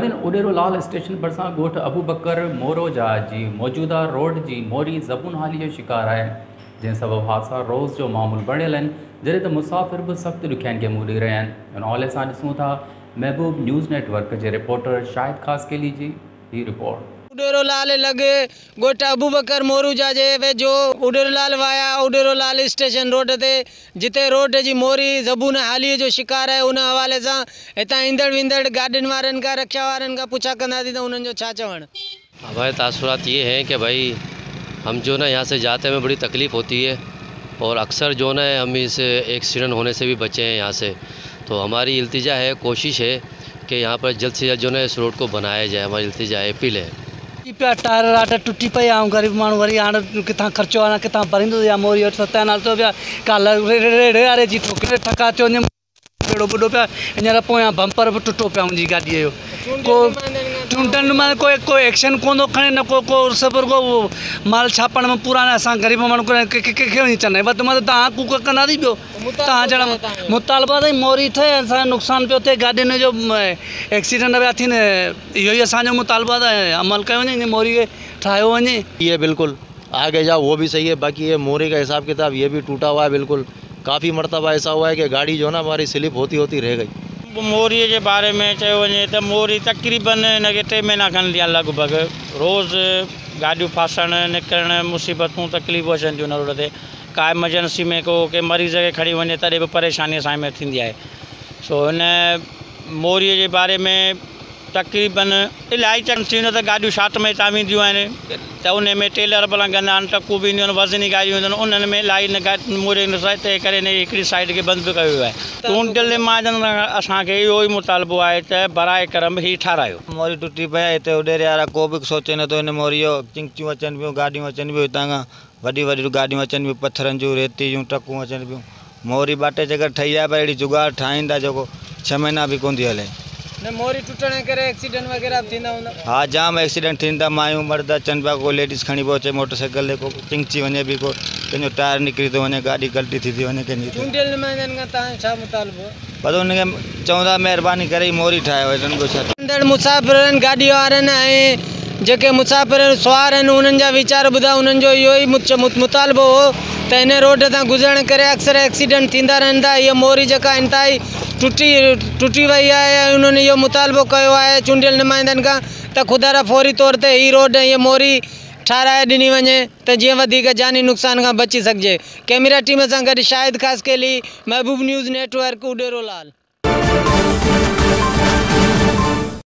नाज़रीन, उडेरोलाल स्टेशन भरिसां ॻोठ अबू बकर मोरोजा जी मौजूदा रोड जी मोरी ज़बून हाली जो शिकार है, जंहिं सबबु हादसा रोज़ जो मामूल बणियल आहिनि, जॾहिं त मुसाफ़िर भी सख़्त ॾुखियाईनि खे मुंहुं ॾेई रहिया आहिनि। इन हवाले सां ॾिसूं था महबूब न्यूज़ नेटवर्क के रिपोर्टर शाहिद ख़ासकेली जी ही रिपोर्ट। उडेरोलाल लगे ॻोठ अबू बकर मोरूजा जे वेझो Uderolal via Uderolal station road ते जिते रोड जी मोरी ज़बून हाली जो शिकार है, उन हवाले से हितां ईंदड़ विंदड़ गाॾियुनि वारनि खां रक्षा वारनि खां पुछा कंदासीं त उन्हनि जो छा चवणु। हमारे तासुरात ये हैं कि भाई हम जो ना यहाँ से जाते हैं बड़ी तकलीफ़ होती है और अक्सर जो ना हम इस एक्सीडेंट होने से भी बचे हैं यहाँ से। तो हमारी इल्तिजा है, कोशिश है कि यहाँ पर जल्द से जल्द जो ना इस रोड को बनाया जाए। हमारी इल्तिजा है, अपील है। टायर राटा टुटी पई ऐं गरीब माण्हू वरी हाणे किथां ख़र्चो आहे किथां भरींदो या मोरी वटि सत्यानाश थियो पिया काल रेड़े वारे जी ठोके ठका अचो वञे अहिड़ो ॿुॾो पिया हींअर पोयां बम्पर बि टुटो पिया मुंहिंजी गाॾीअ जो को चूंडनि में कोई एक्शन कोन थो खणे न को सबर को माल छापण में पूरा असां ग़रीब माण्हू कंहिंखे वञी चवंदा आहियूं तव्हां तव्हां कूक कंदासीं ॿियो तव्हां जहिड़ा मुतालबा ताईं मोरी थिए असांजो नुक़सानु पियो थिए गाॾियुनि जो एक्सीडेंट पिया थियनि इहो ई असांजो मुतालबा आहे अमल कयो वञे मोरी खे ठाहियो वञे। ये बिल्कुल आगे जाओ वो भी सही है, बाकी ये मोरी का हिसाब किताब ये भी टूटा हुआ है। बिल्कुल काफ़ी मरतबा ऐसा हुआ है कि गाड़ी जो ना हमारी स्लिप होती होती रह गई। मोरी के बारे में चयो वञे त मोरी तकरीबन इनके 3 महीना खन थिया लगभग रोज़ गाड़ियों फासण निकरण मुसीबतूं तकलीफ़ूं अचनि थियूं रोड ते। का एमरजेंसी में को के मरीज़ के खड़ी वञे तॾहिं बि परेशानी असां में थींदी आहे। सो इन मोरी के बारे में तकरीबन इलाही चङु थी वेंदो त गाॾियूं शाट में हितां वेंदियूं आहिनि त उन में टेलर भला कंदा आहिनि, टकूं बि ईंदियूं आहिनि, वज़नी गाॾियूं ईंदियूं आहिनि, उन्हनि में इलाही मोरी तंहिं करे हिकिड़ी साइड खे बंदि बि कयो वियो आहे। चूंडियल महाजन असांखे इहो ई मुतालबो आहे त बराए करम ही ठारायो। मोरी टुटी पई आहे हिते उडेरे वारा को बि सोचे नथो हिन मोरी जो चिंचियूं अचनि पियूं, गाॾियूं अचनि पियूं, हितां खां वॾियूं वॾियूं गाॾियूं अचनि पियूं, पथरनि जूं रेती जूं ट्रकूं अचनि पियूं। मोरी बाटे जगह ठही आहे पर अहिड़ी जुगाड़ ठाहींदा जेको 6 महीना बि कोन थी हले। न मोरी टुटण करे एक्सीडेंट वगैरह थींदा हूंदा? हाँ जाम एक्सीडेंट थींदा, मायूं मर्द अचनि पिया, को लेडीज़ खणी पियो अचे मोटरसाइकिल ते, को चिंची वञे बि, को कंहिंजो टायर निकिरी थो वञे, गाॾी गलती थी वञे कंहिंजी। चूंडियल नुमाइंदनि खां तव्हां छा मुतालबो आहे? पर उनखे चवंदा महिरबानी करे मोरी ठाहियो हिननि को छा। ईंदड़ मुसाफ़िरनि गाॾी वारनि ऐं जेके मुसाफ़िर सुवार आहिनि उन्हनि जा वीचार ॿुधा, उन्हनि जो इहो ई मुतालबो हो त हिन रोड तां गुज़रण करे अक्सर एक्सीडेंट थींदा रहंदा। इहा मोरी जेका इंतिहाई टुटी वई आहे ऐं उन्हनि इहो मुतालबो कयो आहे चूंडियल नुमाइंदनि खां त ख़ुदा फौरी तौर ते हीअ रोड ऐं मोरी ठाराए ॾिनी वञे त जीअं वधीक जानी नुक़सान खां बची सघिजे। कैमरा टीम सां गॾु शाहिद ख़ासकेली, महबूब न्यूज़ नेटवर्क, उडेरोलाल।